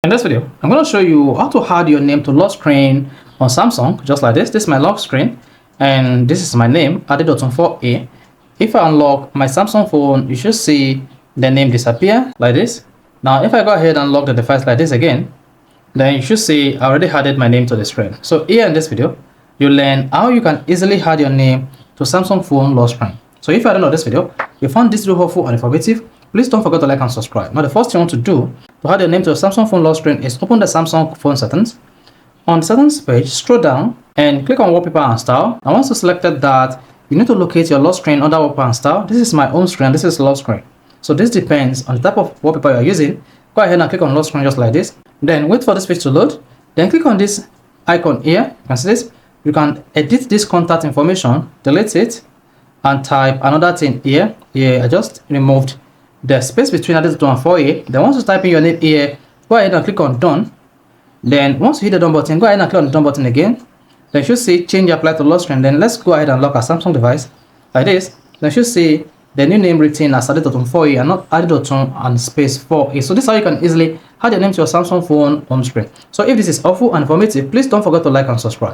In this video, I'm going to show you how to add your name to lock screen on Samsung, just like this. This is my lock screen, and this is my name, Ade.4A. If I unlock my Samsung phone, you should see the name disappear like this. Now, if I go ahead and lock the device like this again, then you should see I already added my name to the screen. So here in this video, you learn how you can easily add your name to Samsung phone lock screen. So if you don't know this video, you found this video helpful and informative, please don't forget to like and subscribe. Now, the first thing you want to do to add your name to a Samsung phone lock screen is open the Samsung phone settings. On the settings page, scroll down and click on wallpaper and style. And once you selected that, you need to locate your lock screen under wallpaper and style. This is my home screen, this is lock screen. So this depends on the type of wallpaper you're using. Go ahead and click on lock screen just like this. Then wait for this page to load. Then click on this icon here. You can see this. You can edit this contact information, delete it, and type another thing here. Here I just removed the space between Ade.2 and 4A. Then once you type in your name here, go ahead and click on done. Then once you hit the done button, go ahead and click on the done button again. Then you should see change apply to lock screen. Then let's go ahead and lock our Samsung device like this. Then you should see the new name written as Ade.2 4A and not Ade.2 and space 4A. So this is how you can easily add your name to your Samsung phone home screen. So if this is helpful and informative, please don't forget to like and subscribe.